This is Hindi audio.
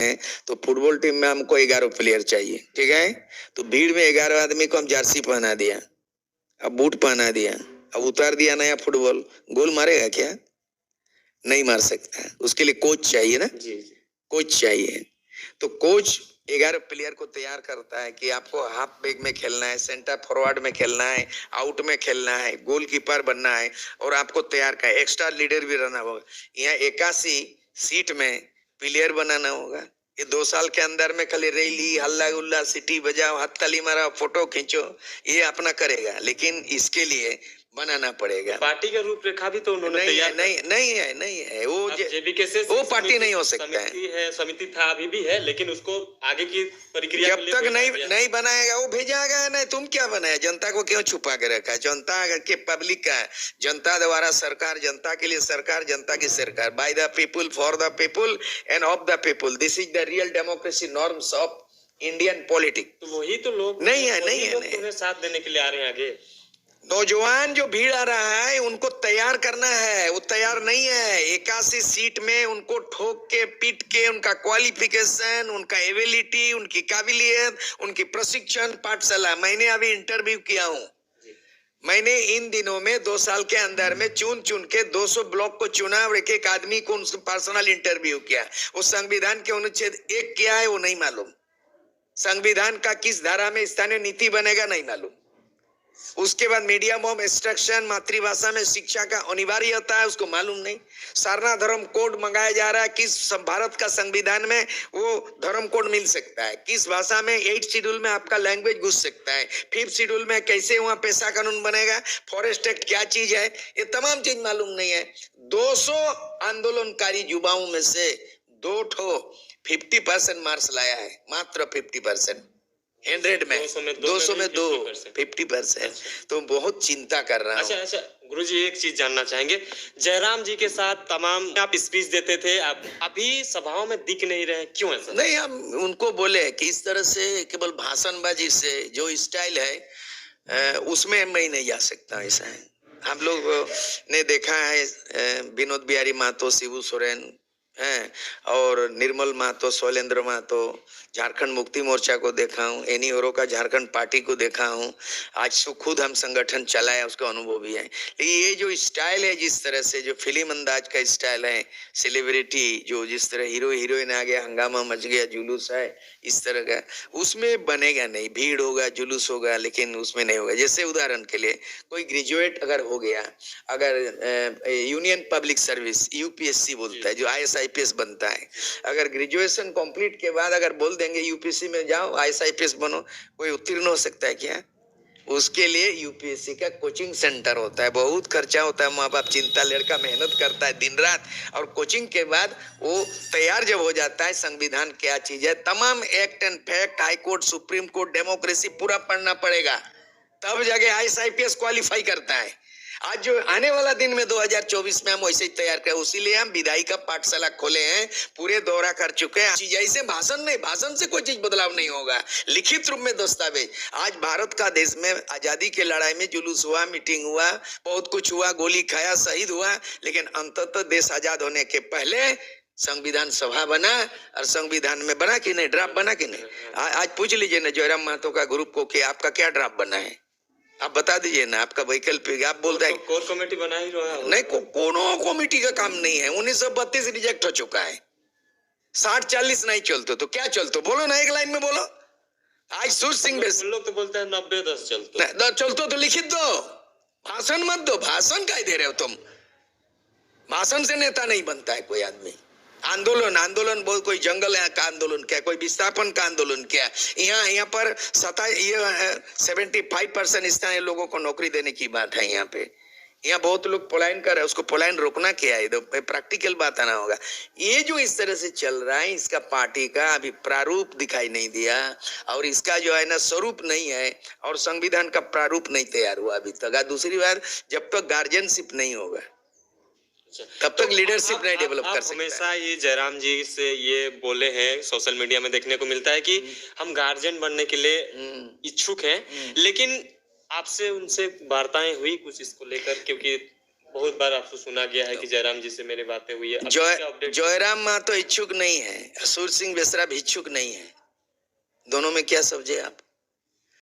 है तो फुटबॉल टीम में हमको 11 प्लेयर चाहिए, ठीक है। तो भीड़ में 11 आदमी को हम जर्सी पहना दिया, अब बूट पहना दिया, अब उतार दिया नया फुटबॉल, गोल मारेगा क्या? नहीं मार सकता। उसके लिए कोच चाहिए ना, कोच चाहिए। तो कोच 11 प्लेयर को तैयार करता है कि आपको हाफ बैक में खेलना है, सेंटर फॉरवर्ड में खेलना है, आउट में खेलना है, गोलकीपर बनना है, और आपको तैयार का एक्स्ट्रा लीडर भी रहना होगा। यहाँ 81 सीट में प्लेयर बनाना होगा। ये 2 साल के अंदर में खाली रैली हल्ला गुल्ला सीटी बजाओ हथताली मारा फोटो खींचो ये अपना करेगा, लेकिन इसके लिए बनाना पड़ेगा। पार्टी का रूपरेखा भी तो उन्होंने तैयार नहीं है वो पार्टी नहीं हो सकता है। समिति था अभी भी है, लेकिन उसको आगे की प्रक्रिया जब तक नहीं बनाएगा वो भेजाएगा नहीं। तुम क्या बनाया? जनता को क्यों छुपा के रखा है? जनता के पब्लिक का, जनता द्वारा सरकार, जनता के लिए सरकार, जनता की सरकार, by the people for the people end of the people. This is the real democracy norms of Indian politics. तो वही तो लोग नहीं है तुम्हें साथ देने के लिए आ रहे हैं आगे। नौजवान जो भीड़ आ रहा है उनको तैयार करना है, वो तैयार नहीं है। 81 सीट में उनको ठोक के पीट के उनका क्वालिफिकेशन, उनका एबिलिटी, उनकी काबिलियत, उनकी प्रशिक्षण पाठशाला, मैंने अभी इंटरव्यू किया हूँ। मैंने इन दिनों में 2 साल के अंदर में चुन के 200 ब्लॉक को चुना और एक आदमी को उनसे पर्सनल इंटरव्यू किया। वो संविधान के अनुच्छेद 1 क्या है वो नहीं मालूम, संविधान का किस धारा में स्थानीय नीति बनेगा नहीं मालूम। उसके बाद मीडियम ऑफ इंस्ट्रक्शन, मातृभाषा में शिक्षा का अनिवार्यता है उसको मालूम नहीं। सारना धर्म कोड मंगाया जा रहा है, किस भारत का संविधान में वो धर्म कोड मिल सकता है? किस भाषा में 8 शेड्यूल में आपका लैंग्वेज घुस सकता है? 5th शेड्यूल में कैसे वहां पेशा कानून बनेगा? फॉरेस्ट एक्ट क्या चीज है? ये तमाम चीज मालूम नहीं है। 200 आंदोलनकारी युवाओं में से 50% मार्क्स लाया है, मात्र 50%। 100 में 200 में 50%। तो बहुत चिंता कर रहा हूँ। अच्छा गुरुजी, एक चीज जानना चाहेंगे, जयराम जी के साथ तमाम आप स्पीच देते थे, आप अभी सभाओं में दिख नहीं रहे, क्यों ऐसा? नहीं, हम उनको बोले कि इस तरह से केवल भाषणबाजी से जो स्टाइल है उसमें मैं नहीं जा सकता। ऐसा है, हम लोग ने देखा है विनोद बिहारी महतो, शिबू सोरेन हैं, और निर्मल महतो, शैलेंद्र महतो, झारखंड मुक्ति मोर्चा को देखा हूँ, एनी होरो का झारखंड पार्टी को देखा हूँ। आज तो खुद हम संगठन चलाए, उसका अनुभव भी है। लेकिन ये जो स्टाइल है, जिस तरह से जो फिल्म अंदाज का स्टाइल है, सेलिब्रिटी जो जिस तरह हीरो हीरोइन आ गया, हंगामा मच गया, जुलूस है इस तरह का, उसमें बनेगा नहीं। भीड़ होगा, जुलूस होगा, लेकिन उसमें नहीं होगा। जैसे उदाहरण के लिए कोई ग्रेजुएट अगर हो गया, अगर यूनियन पब्लिक सर्विस यूपीएससी बोलता है, जो IAS बनता है, अगर ग्रेजुएशन कंप्लीट के बाद अगर बोल देंगे यूपीएससी में जाओ IAS बनो, कोई उत्तीर्ण हो सकता है क्या? उसके लिए यूपीएससी का कोचिंग सेंटर होता है, बहुत खर्चा होता है, माँ बाप चिंता, लड़का मेहनत करता है दिन रात, और कोचिंग के बाद वो तैयार जब हो जाता है, संविधान क्या चीज है, तमाम act and fact, high court, supreme court, democracy पूरा पढ़ना पड़ेगा, तब जाके IAS क्वालिफाई करता है। आज जो आने वाला दिन में 2024 में हम वैसे ही तैयार करें, उसीलिए हम विधायी का पाठशाला खोले हैं, पूरे दौरा कर चुके हैं। जैसे भाषण नहीं, भाषण से कोई चीज बदलाव नहीं होगा, लिखित रूप में दस्तावेज। आज भारत का देश में आजादी के लड़ाई में जुलूस हुआ, मीटिंग हुआ, बहुत कुछ हुआ, गोली खाया, शहीद हुआ, लेकिन अंततः देश आजाद होने के पहले संविधान सभा बना, और संविधान में बना कि नहीं, ड्राफ्ट बना कि नहीं? आज पूछ लीजिए ना जयराम महतो का ग्रुप को कि आपका क्या ड्राफ्ट बना है, आप बता दीजिए ना, आपका वैकल्पिक। आप बोलते हैं कोर कमेटी बना ही रहा है। नहीं, कोनो कमेटी का काम नहीं है। 1932 रिजेक्ट हो चुका है, 60-40 नहीं चलते तो क्या चलते? बोलो ना, एक लाइन में बोलो। आज सुर सिंह लोग तो बोलते हैं 90-10 चलते तो लिखित दो, भाषण मत दो। भाषण क्या दे रहे हो तुम? भाषण से नेता नहीं बनता है कोई आदमी। आंदोलन बहुत, कोई जंगल का आंदोलन क्या, कोई विस्थापन का आंदोलन क्या? यहाँ पर 75% स्थानीय लोगों को नौकरी देने की बात है। यहाँ बहुत लोग पलायन कर रहे हैं, उसको पलायन रोकना क्या है? तो प्रैक्टिकल बात आना होगा। ये जो इस तरह से चल रहा है, इसका पार्टी का अभी प्रारूप दिखाई नहीं दिया, और इसका जो है ना स्वरूप नहीं है, और संविधान का प्रारूप नहीं तैयार हुआ अभी तक। दूसरी बात, जब तक गार्जियनशिप नहीं होगा तब तक लीडरशिप नहीं डेवलप कर सकते। हमेशा ये जयराम जी से ये बोले हैं, सोशल मीडिया में देखने को मिलता है कि हम गार्जियन बनने के लिए इच्छुक हैं, लेकिन आपसे उनसे वार्ताएं हुई कुछ इसको लेकर? क्योंकि बहुत बार आपसे सुना गया है कि जयराम जी से मेरी बातें हुई है। अभी क्या अपडेट? जयराम माँ तो इच्छुक नहीं है, सूर सिंह बेसरा भी इच्छुक नहीं है। दोनों में क्या समझे आप?